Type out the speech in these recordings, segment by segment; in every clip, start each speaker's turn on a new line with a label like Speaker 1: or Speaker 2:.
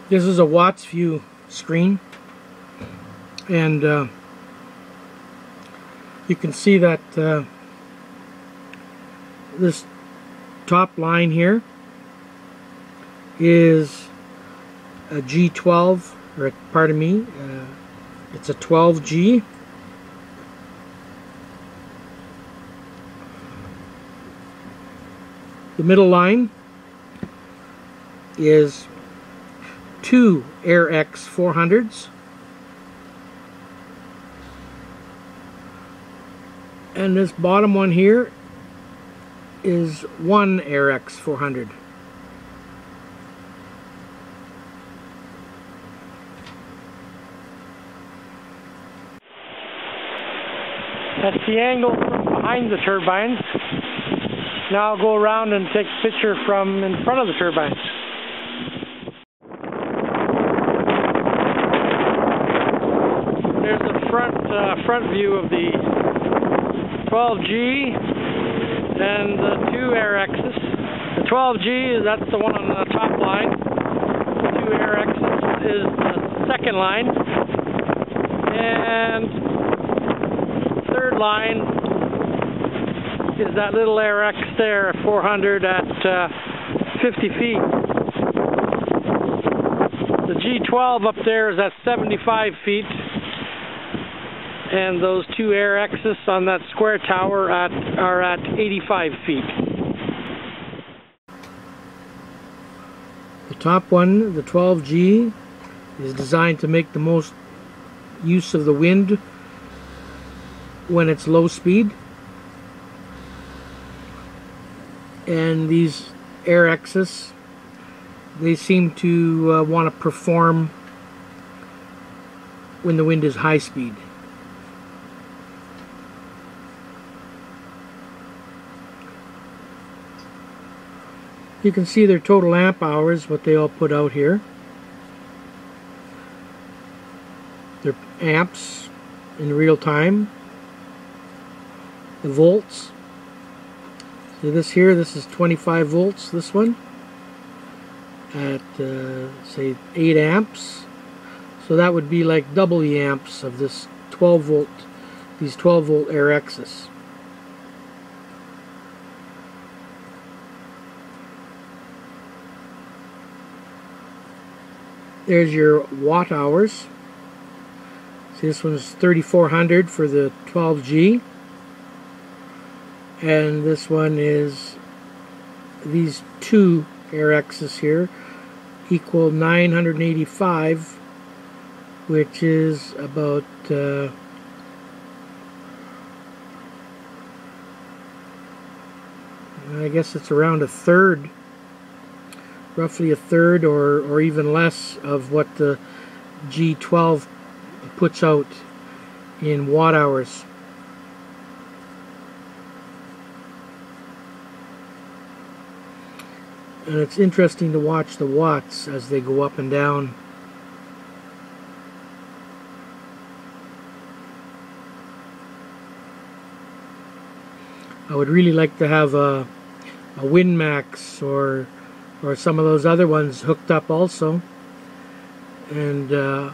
Speaker 1: This is a WattsView screen, and you can see that this top line here is a G12, or pardon me, it's a 12G. The middle line is two AirX 400s, and this bottom one here is one AirX 400. That's the angle from behind the turbines. Now I'll go around and take a picture from in front of the turbines. There's the front view of the 12G and the two AirXs. The 12G, that's the one on the top line. The two AirXs is the second line. And the third line is that little AirX there, 400 at 50 feet. The G12 up there is at 75 feet. And those two AirXs on that square tower are at 85 feet. The top one, the 12G, is designed to make the most use of the wind when it's low speed. And these AirXs, they seem to want to perform when the wind is high speed. You can see their total amp hours, what they all put out here. Their amps in real time. The volts. So this here, this is 25 volts, this one. At, say, 8 amps. So that would be like double the amps of this 12 volt, these 12 volt AirXs. There's your watt hours. See, this one's 3400 for the 12G. And this one is, these two AirXs here equal 985, which is about I guess it's around a third, roughly a third or even less of what the G12 puts out in watt hours. And it's interesting to watch the watts as they go up and down. I would really like to have a WinMax or some of those other ones hooked up also. And you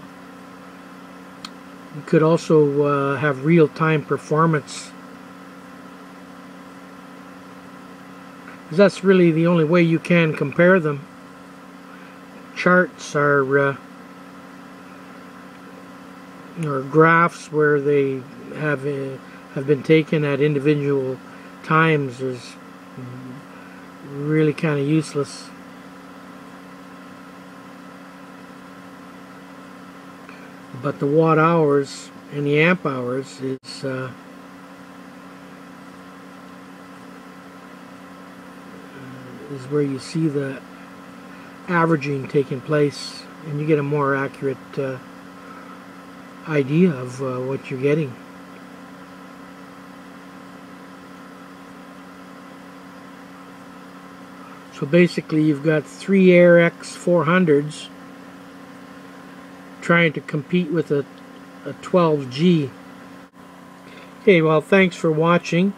Speaker 1: could also have real-time performance. Because that's really the only way you can compare them. Charts are or graphs where they have been taken at individual times is really kind of useless. But the watt hours and the amp hours is where you see the averaging taking place, and you get a more accurate idea of what you're getting. So basically you've got three AirX 400s trying to compete with a 12G. Okay, well, thanks for watching.